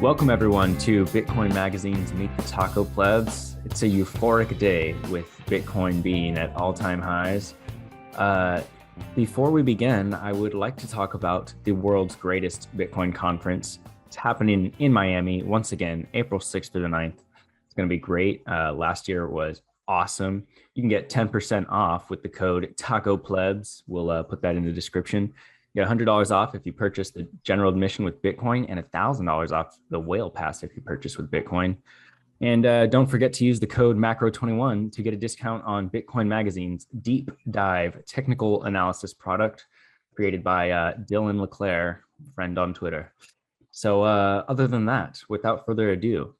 Welcome everyone to Bitcoin Magazine's Meet the Taco Plebs. It's a euphoric day with Bitcoin being at all-time highs. Before we begin, I would like to talk about the world's greatest Bitcoin conference. It's happening in Miami once again, April 6th through the 9th. It's going to be great. Last year was awesome. You can get 10% off with the code TACOPLEBS. We'll put that in the description. You get $100 off if you purchase the general admission with Bitcoin and $1,000 off the whale pass if you purchase with Bitcoin. And don't forget to use the code MACRO21 to get a discount on Bitcoin Magazine's deep dive technical analysis product created by Dylan LeClaire, friend on Twitter. So other than that, without further ado,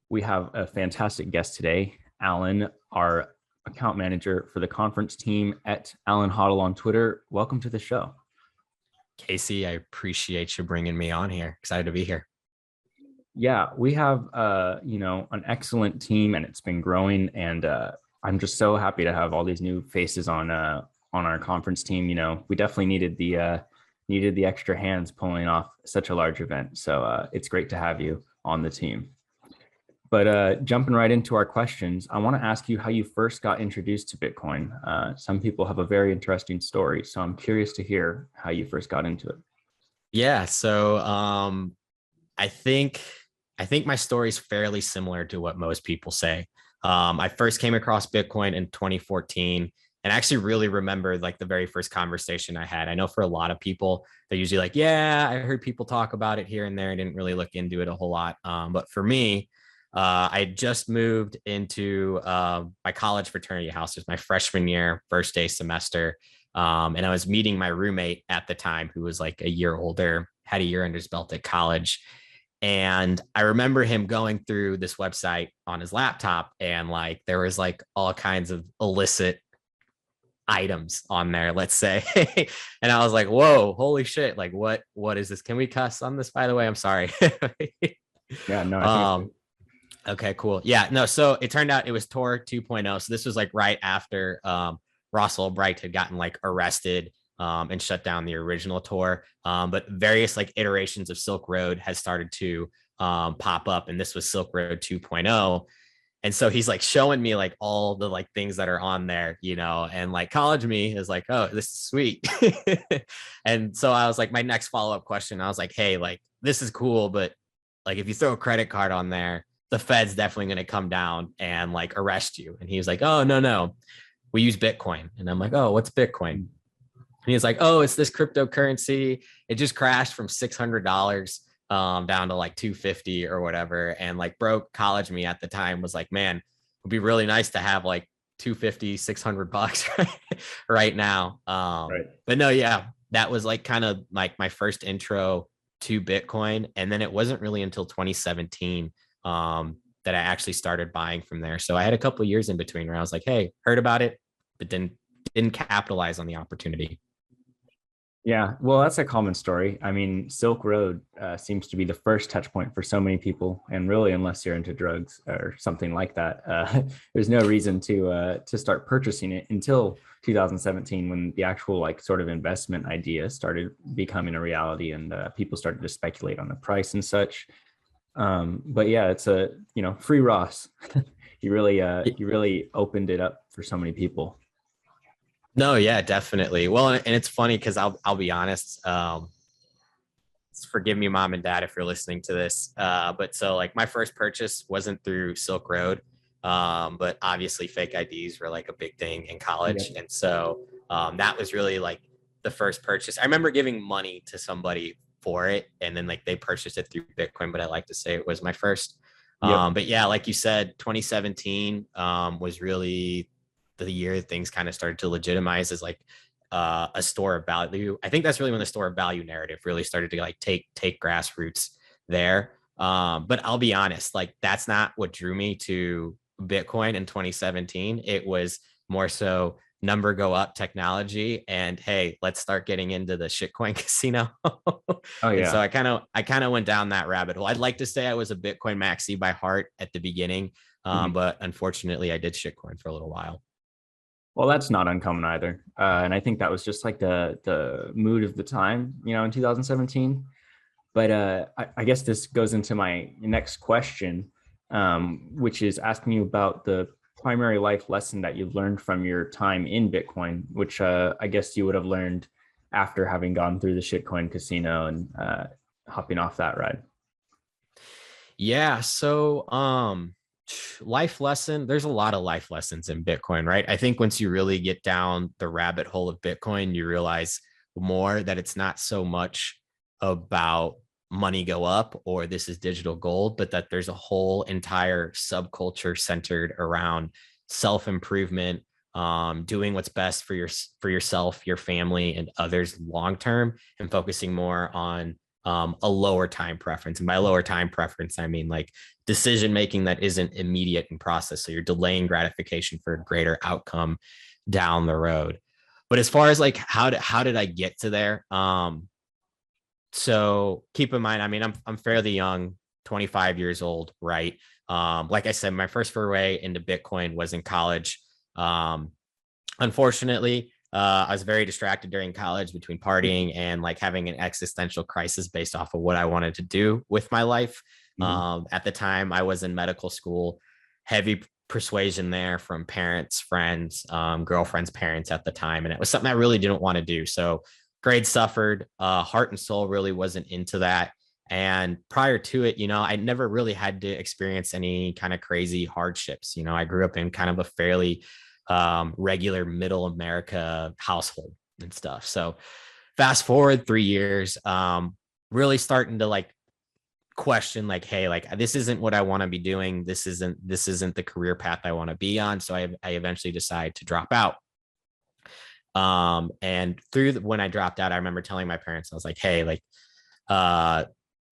we have a fantastic guest today, Allen, our account manager for the conference team at AllenHODL on Twitter. Welcome to the show. Casey, I appreciate you bringing me on here. Excited to be here. Yeah, we have, an excellent team and it's been growing. And I'm just so happy to have all these new faces on our conference team. You know, we definitely needed the extra hands pulling off such a large event. So it's great to have you on the team. But jumping right into our questions, I want to ask you how you first got introduced to Bitcoin. Some people have a very interesting story, so I'm curious to hear how you first got into it. Yeah, so I think my story is fairly similar to what most people say. I first came across Bitcoin in 2014, and I actually really remember like the very first conversation I had. I know for a lot of people, they're usually like, "Yeah, I heard people talk about it here and there. I didn't really look into it a whole lot." But for me, I just moved into my college fraternity house. It was my freshman year, first day semester. And I was meeting my roommate at the time, who was like a year older, had a year under his belt at college. And I remember him going through this website on his laptop, and like there was like all kinds of illicit items on there, let's say. And I was like, whoa, holy shit. Like what is this? Can we cuss on this, by the way? I'm sorry. Yeah, no, I think Okay, cool. Yeah, no, so it turned out it was Tor 2.0. So this was like right after Ross Ulbricht had gotten like arrested and shut down the original Tor. But various like iterations of Silk Road has started to pop up, and this was Silk Road 2.0. And so he's like showing me like all the like things that are on there, you know, and like college me is like, oh, this is sweet. And so I was like, my next follow-up question, I was like, hey, like this is cool, but like if you throw a credit card on there, the Fed's definitely going to come down and like arrest you. And he was like, oh, no, we use Bitcoin. And I'm like, oh, what's Bitcoin? And he's like, oh, it's this cryptocurrency. It just crashed from $600 down to like 250 or whatever. And like broke college me at the time was like, man, it would be really nice to have like 250, $600 right now. right. But no, yeah, that was like kind of like my first intro to Bitcoin. And then it wasn't really until 2017 that I actually started buying from there. So I had a couple of years in between where I was like, hey, heard about it, but didn't capitalize on the opportunity. Yeah, well, that's a common story. I mean, Silk Road seems to be the first touch point for so many people, and really, unless you're into drugs or something like that, there's no reason to start purchasing it until 2017, when the actual like sort of investment idea started becoming a reality, and people started to speculate on the price and such. But yeah, it's a free Ross. You really opened it up for so many people. No, yeah, definitely. Well, and it's funny because I'll be honest. Forgive me, mom and dad, if you're listening to this. But so like my first purchase wasn't through Silk Road, but obviously fake IDs were like a big thing in college, Yeah. and so that was really like the first purchase. I remember giving money to somebody for it, and then like they purchased it through Bitcoin, but I like to say it was my first. Yep. But yeah, like you said, 2017 was really the year things kind of started to legitimize as like a store of value. I think that's really when the store of value narrative really started to like take grassroots there. But I'll be honest, like that's not what drew me to Bitcoin in 2017. It was more so number go up technology, and hey, let's start getting into the shitcoin casino. Oh And so yeah. I kind of went down that rabbit hole. I'd like to say I was a Bitcoin maxi by heart at the beginning, Mhm. but unfortunately I did shitcoin for a little while. Well, that's not uncommon either, and I think that was just like the mood of the time, in 2017. But I guess this goes into my next question, which is asking you about the primary life lesson that you learned from your time in Bitcoin, which I guess you would have learned after having gone through the shitcoin casino and hopping off that ride. Yeah. So, life lesson, there's a lot of life lessons in Bitcoin, right? I think once you really get down the rabbit hole of Bitcoin, you realize more that it's not so much about money go up or this is digital gold, but that there's a whole entire subculture centered around self-improvement, doing what's best for yourself, your family, and others long term, and focusing more on a lower time preference. And by lower time preference, I mean like decision making that isn't immediate in process. So you're delaying gratification for a greater outcome down the road. But as far as like how did I get to there? So keep in mind, I mean, I'm fairly young, 25 years old, right? Like I said, my first foray into Bitcoin was in college. Unfortunately, I was very distracted during college between partying and like having an existential crisis based off of what I wanted to do with my life. At the time, I was in medical school, heavy persuasion there from parents, friends, girlfriend's parents at the time. And it was something I really didn't want to do. So grades suffered, heart and soul really wasn't into that. And prior to it, I never really had to experience any kind of crazy hardships. I grew up in kind of a fairly regular middle America household and stuff. So fast forward 3 years, really starting to like question like, hey, like this isn't what I want to be doing. This isn't the career path I want to be on. So I eventually decided to drop out. And when I dropped out, I remember telling my parents, I was like, hey, like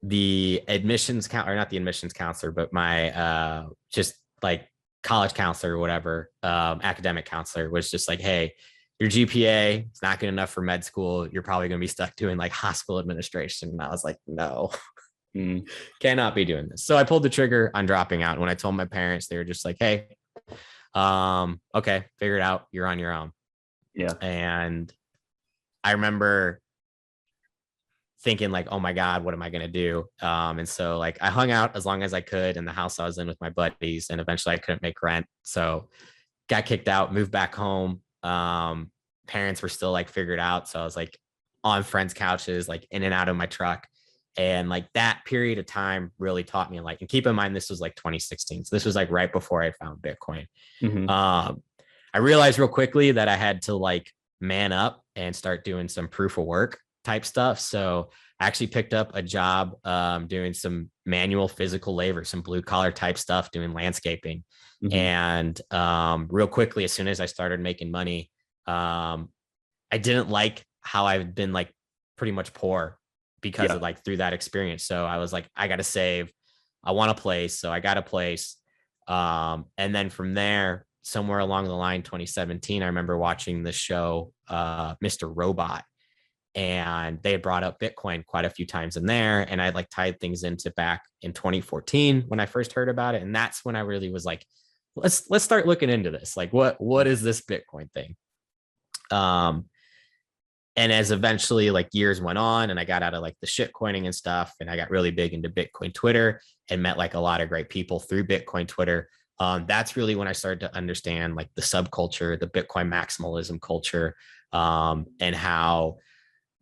the admissions or not the admissions counselor, but my just like college counselor or whatever, academic counselor was just like, hey, your GPA is not good enough for med school. You're probably going to be stuck doing like hospital administration. And I was like, no, cannot be doing this. So I pulled the trigger on dropping out. When I told my parents, they were just like, hey, okay, figure it out. You're on your own. Yeah. And I remember thinking like, oh my God, what am I going to do? And so like I hung out as long as I could in the house I was in with my buddies, and eventually I couldn't make rent. So got kicked out, moved back home. Parents were still like figured out. So I was like on friends' couches, like in and out of my truck. And like that period of time really taught me, like, and keep in mind, this was like 2016. So this was like right before I found Bitcoin. I realized real quickly that I had to like man up and start doing some proof of work type stuff. So I actually picked up a job doing some manual physical labor, some blue collar type stuff, doing landscaping. And real quickly, as soon as I started making money, I didn't like how I've been like pretty much poor because of like through that experience. So I was like, I got to save. I want a place. So I got a place. And then from there, somewhere along the line, 2017, I remember watching the show, Mr. Robot, and they had brought up Bitcoin quite a few times in there. And I like tied things into back in 2014 when I first heard about it. And that's when I really was like, let's start looking into this. Like, what is this Bitcoin thing? And as eventually like years went on and I got out of like the shit coining and stuff, and I got really big into Bitcoin Twitter and met like a lot of great people through Bitcoin Twitter. That's really when I started to understand like the subculture, the Bitcoin maximalism culture, and how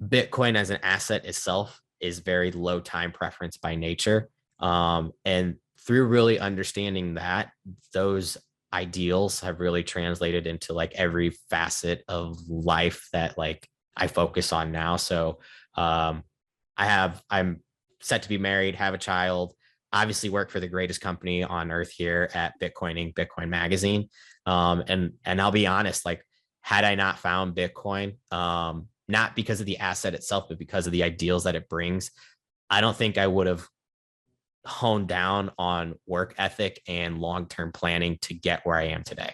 Bitcoin as an asset itself is very low time preference by nature. And through really understanding that, those ideals have really translated into like every facet of life that like I focus on now. So I'm set to be married, have a child, obviously work for the greatest company on earth here at Bitcoin Inc, Bitcoin Magazine. And I'll be honest, like had I not found Bitcoin, not because of the asset itself, but because of the ideals that it brings, I don't think I would have honed down on work ethic and long-term planning to get where I am today.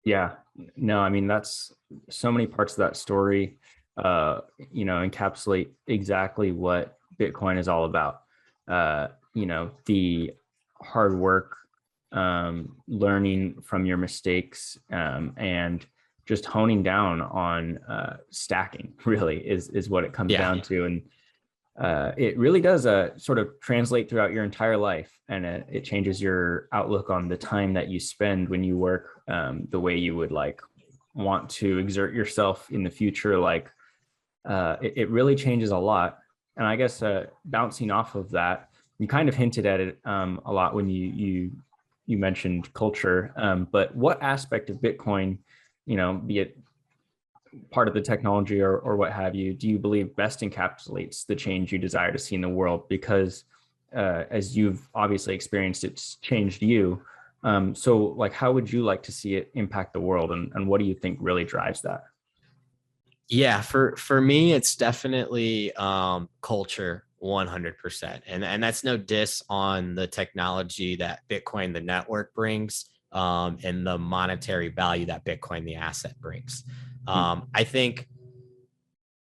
Yeah, no, I mean, that's so many parts of that story, encapsulate exactly what Bitcoin is all about. The hard work, learning from your mistakes, and just honing down on stacking really is what it comes down to. And it really does sort of translate throughout your entire life, and it changes your outlook on the time that you spend when you work, the way you would like want to exert yourself in the future. Like it really changes a lot. And I guess bouncing off of that, you kind of hinted at it a lot when you mentioned culture. But what aspect of Bitcoin, be it part of the technology or what have you, do you believe best encapsulates the change you desire to see in the world? Because as you've obviously experienced, it's changed you. So like, how would you like to see it impact the world? And what do you think really drives that? Yeah, for me, it's definitely culture 100%. And that's no diss on the technology that Bitcoin, the network, brings, and the monetary value that Bitcoin, the asset, brings. I think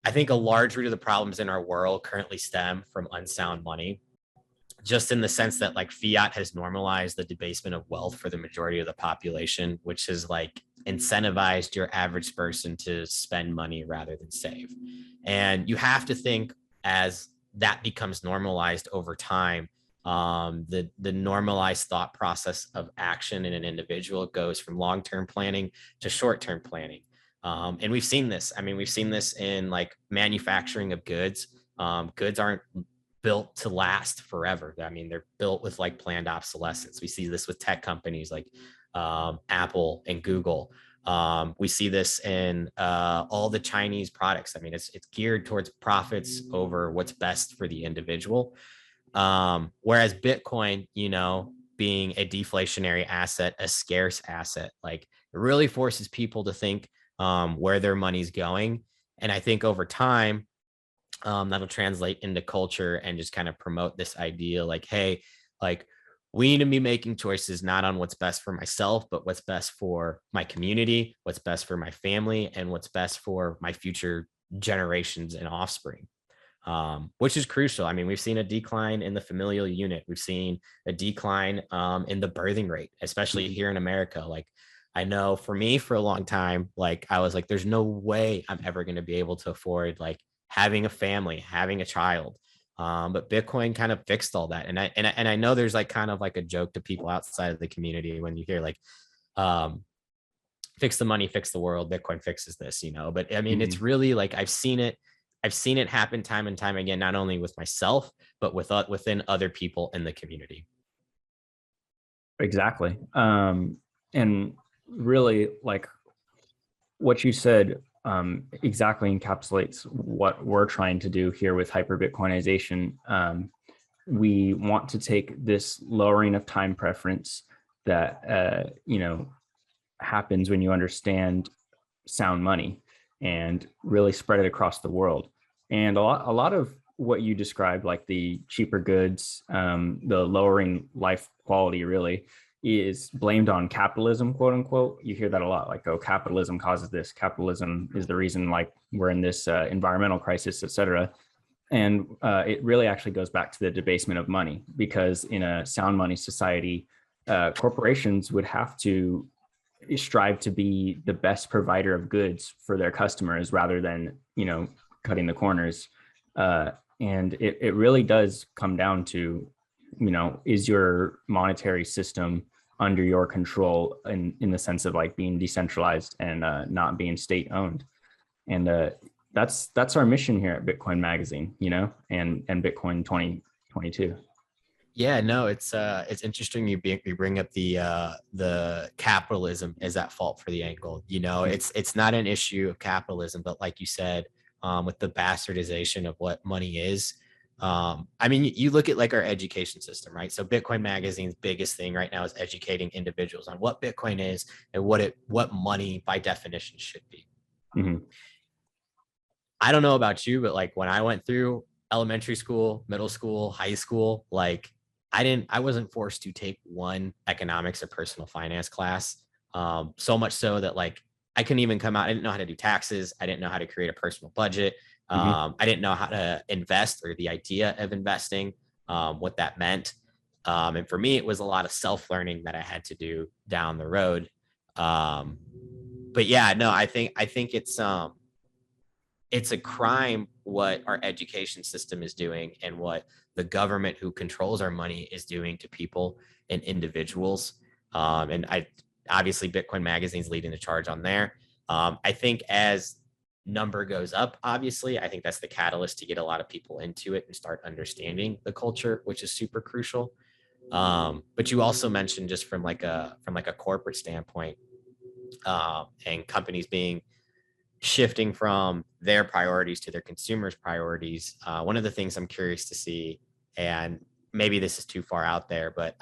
a large root of the problems in our world currently stem from unsound money, just in the sense that like fiat has normalized the debasement of wealth for the majority of the population, which has like incentivized your average person to spend money rather than save. And you have to think, as that becomes normalized over time, the normalized thought process of action in an individual goes from long-term planning to short-term planning. And we've seen this. I mean, we've seen this in like manufacturing of goods. Goods aren't built to last forever. I mean, they're built with like planned obsolescence. We see this with tech companies like Apple and Google. We see this in all the Chinese products. I mean, it's geared towards profits over what's best for the individual. Whereas Bitcoin, being a deflationary asset, a scarce asset, like it really forces people to think where their money's going. And I think over time, that'll translate into culture and just kind of promote this idea like, hey, like we need to be making choices not on what's best for myself, but what's best for my community, what's best for my family, and what's best for my future generations and offspring. Which is crucial. I mean, we've seen a decline in the familial unit. We've seen a decline in the birthing rate, especially here in America. Like, I know for me, for a long time, like I was like, there's no way I'm ever going to be able to afford like having a family, having a child. But Bitcoin kind of fixed all that. And I know there's like kind of like a joke to people outside of the community when you hear like, um, fix the money, fix the world, Bitcoin fixes this, but I mean, it's Mhm. really like I've seen it happen time and time again, not only with myself, but within other people in the community. Exactly. And really, like what you said, exactly encapsulates what we're trying to do here with hyper Bitcoinization. We want to take this lowering of time preference that happens when you understand sound money and really spread it across the world. And a lot of what you described, like the cheaper goods, the lowering life quality, really is blamed on capitalism, quote unquote. You hear that a lot, like, oh, capitalism causes this. Capitalism is the reason, like, we're in this environmental crisis, et cetera. And it really actually goes back to the debasement of money, because in a sound money society, corporations would have to strive to be the best provider of goods for their customers rather than cutting the corners. And it really does come down to, is your monetary system under your control, in the sense of like being decentralized and not being state owned. And that's our mission here at Bitcoin Magazine, and Bitcoin 2022. Yeah, no, it's interesting you bring up the capitalism is at fault for the angle. It's not an issue of capitalism, but like you said, with the bastardization of what money is. I mean, you look at like our education system, right? So Bitcoin Magazine's biggest thing right now is educating individuals on what Bitcoin is and what money by definition should be. Mm-hmm. I don't know about you, but like when I went through elementary school, middle school, high school, like I wasn't forced to take one economics or personal finance class. So much so that like I couldn't even come out. I didn't know how to do taxes. I didn't know how to create a personal budget. Mm-hmm. I didn't know how to invest or the idea of investing, what that meant. And for me, it was a lot of self-learning that I had to do down the road. But yeah, no, I think it's a crime what our education system is doing and what the government who controls our money is doing to people and individuals. And I obviously Bitcoin Magazine's leading the charge on there. I think as number goes up, obviously, I think that's the catalyst to get a lot of people into it and start understanding the culture, which is super crucial. But you also mentioned just from like a corporate standpoint, and companies being shifting from their priorities to their consumers' priorities. One of the things I'm curious to see, and maybe this is too far out there, but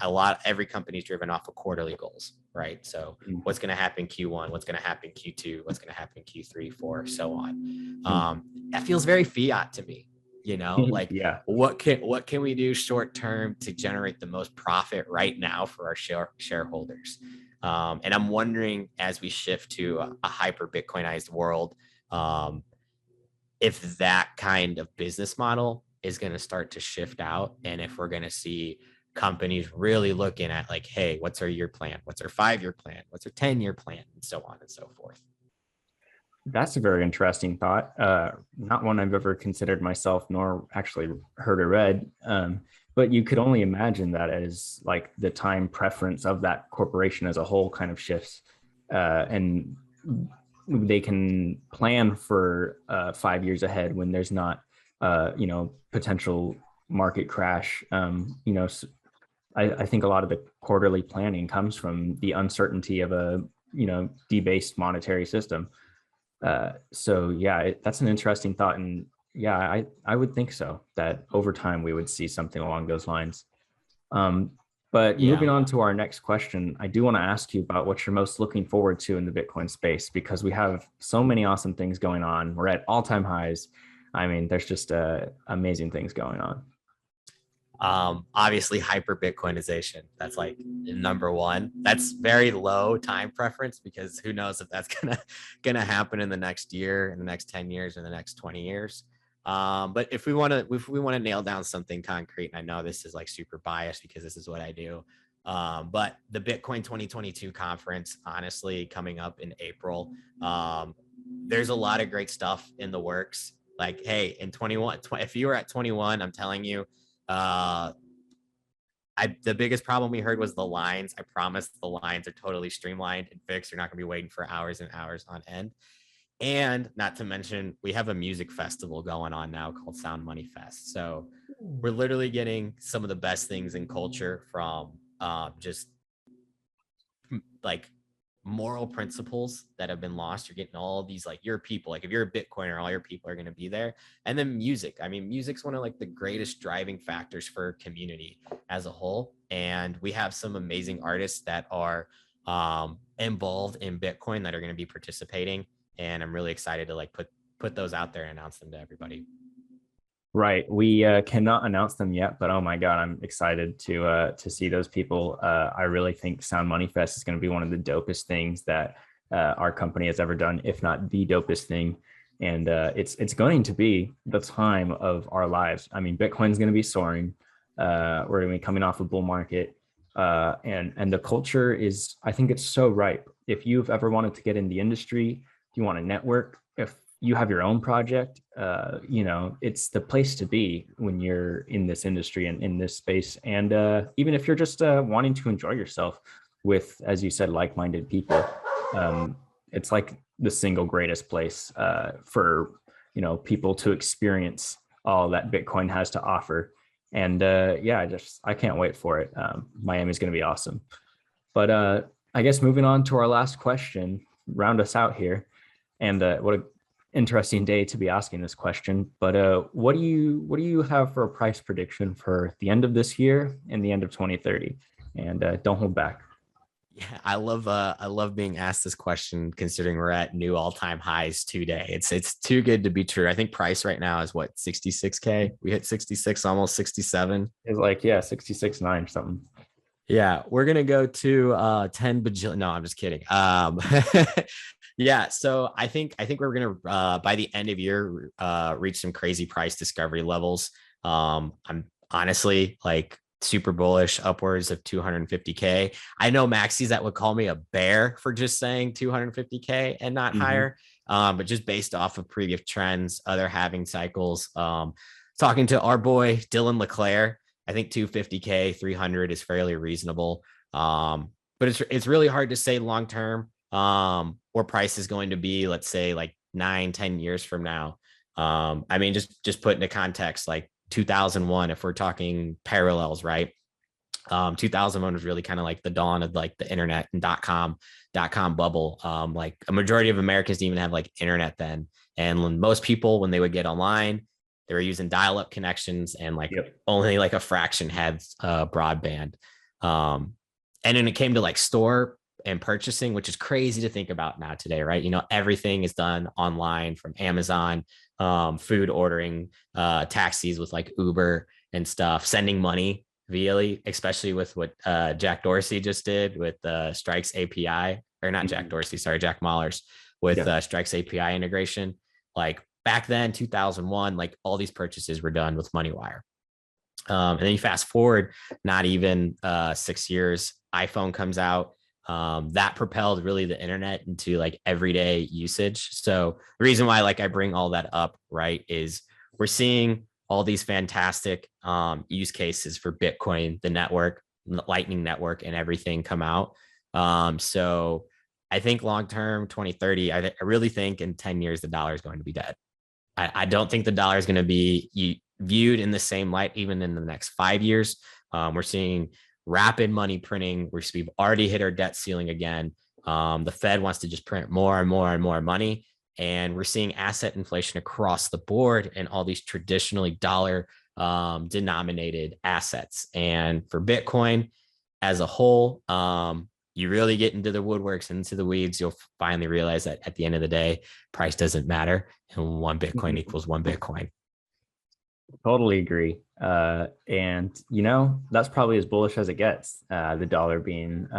every company's driven off of quarterly goals, right? So what's going to happen Q1, what's going to happen Q2, what's going to happen Q3, 4, so on. That feels very fiat to me. Like Yeah. what can we do short term to generate the most profit right now for our shareholders? And I'm wondering, as we shift to a hyper Bitcoinized world, if that kind of business model is going to start to shift out, and if we're going to see companies really looking at like, hey, what's our year plan? What's our 5-year plan? What's our 10-year plan? And so on and so forth. That's a very interesting thought. Not one I've ever considered myself, nor actually heard or read. But you could only imagine that as like the time preference of that corporation as a whole kind of shifts, and they can plan for 5 years ahead when there's not, potential market crash. I think a lot of the quarterly planning comes from the uncertainty of a debased monetary system. So yeah, that's an interesting thought, and yeah, I would think so that over time we would see something along those lines. But moving on to our next question, I do want to ask you about what you're most looking forward to in the Bitcoin space, because we have so many awesome things going on. We're at all-time highs. I mean, there's just amazing things going on. Obviously hyper Bitcoinization. That's like number one. That's very low time preference, because who knows if that's gonna happen in the next year, in the next 10 years, in the next 20 years. But if we want to nail down something concrete, and I know this is like super biased because this is what I do. But the Bitcoin 2022 conference, honestly, coming up in April, there's a lot of great stuff in the works. Like, hey, in 21, if you were at 21, I'm telling you, the biggest problem we heard was the lines. I promise the lines are totally streamlined and fixed. You're not going to be waiting for hours and hours on end. And not to mention, we have a music festival going on now called Sound Money Fest. So we're literally getting some of the best things in culture from just like moral principles that have been lost. You're getting all these, like, your people, like if you're a Bitcoiner, all your people are going to be there. And then music. I mean, music's one of like the greatest driving factors for community as a whole. And we have some amazing artists that are involved in Bitcoin that are going to be participating. And I'm really excited to like put those out there and announce them to everybody. Right. We cannot announce them yet, but oh my God, I'm excited to see those people. I really think Sound Money Fest is going to be one of the dopest things that our company has ever done, if not the dopest thing. And it's going to be the time of our lives. I mean, Bitcoin's going to be soaring. We're going to be coming off a bull market, and the culture is, I think it's so ripe. If you've ever wanted to get in the industry, if you want to network, if you have your own project, it's the place to be when you're in this industry and in this space. And even if you're just wanting to enjoy yourself with, as you said, like-minded people, it's like the single greatest place for, people to experience all that Bitcoin has to offer. And I can't wait for it. Miami's going to be awesome. But I guess moving on to our last question, round us out here. And what a interesting day to be asking this question, but what do you have for a price prediction for the end of this year and the end of 2030? And don't hold back. Yeah, I love being asked this question, considering we're at new all-time highs today. It's too good to be true. I think price right now is what, 66K. We hit 66, almost 67. It's like 66.9 something. Yeah, we're gonna go to 10 bajillion. No, I'm just kidding. Yeah, so I think we're gonna by the end of year reach some crazy price discovery levels. I'm honestly like super bullish, upwards of 250K. I know Maxis that would call me a bear for just saying 250K and not higher, but just based off of previous trends, other halving cycles. Talking to our boy Dylan LeClaire, I think 250K, 300 is fairly reasonable. But it's really hard to say long term where price is going to be, let's say like 9-10 years from now. I mean, just put into context, like 2001, if we're talking parallels, right? 2001 was really kind of like the dawn of like the internet and dot-com bubble. Like a majority of Americans didn't even have like internet then. And when most people, when they would get online, they were using dial-up connections, and like only like a fraction had broadband. And then it came to like store and purchasing, which is crazy to think about now today, right? You know, everything is done online from Amazon, food ordering, taxis with like Uber and stuff, sending money via, especially with what Jack Dorsey just did with Strike's API, or not Jack Dorsey, sorry, Jack Mallers with Strike's API integration. Like back then, 2001, like all these purchases were done with MoneyWire. And then you fast forward, not even 6 years, iPhone comes out. That propelled really the internet into like everyday usage. So the reason why like I bring all that up, right, is we're seeing all these fantastic use cases for Bitcoin, the network, Lightning Network, and everything come out. So I think long term, 2030, I really think in 10 years the dollar is going to be dead. I don't think the dollar is going to be viewed in the same light even in the next 5 years. We're seeing rapid money printing. We've already hit our debt ceiling again. The Fed wants to just print more and more and more money. And we're seeing asset inflation across the board and all these traditionally dollar denominated assets. And for Bitcoin as a whole, you really get into the woodworks, into the weeds, you'll finally realize that at the end of the day, price doesn't matter. And one Bitcoin equals one Bitcoin. Totally agree. And, you know, that's probably as bullish as it gets, the dollar being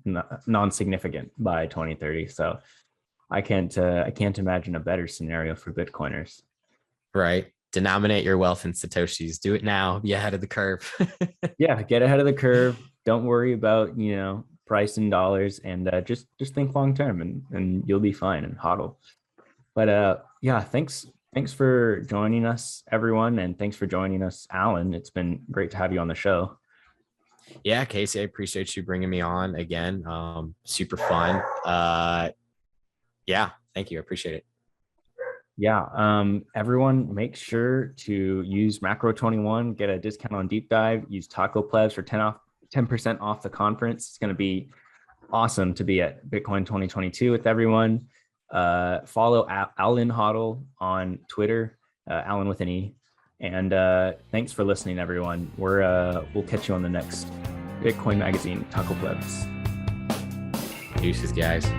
non-significant by 2030. So I can't imagine a better scenario for Bitcoiners. Right. Denominate your wealth in Satoshis. Do it now. Be ahead of the curve. Yeah, get ahead of the curve. Don't worry about, you know, price in dollars, and just think long term, and you'll be fine and hodl. But yeah, thanks for joining us, everyone, and thanks for joining us, Allen. It's been great to have you on the show. Yeah, Casey, I appreciate you bringing me on again. Super fun. Yeah, thank you. I appreciate it. Yeah, everyone, make sure to use Macro 21, get a discount on Deep Dive. Use Taco Plebs for 10% off the conference. It's going to be awesome to be at Bitcoin 2022 with everyone. Follow AllenHODL on Twitter, Allen with an E. And thanks for listening, everyone. We'll catch you on the next Bitcoin Magazine Taco Plebs. Deuces, guys.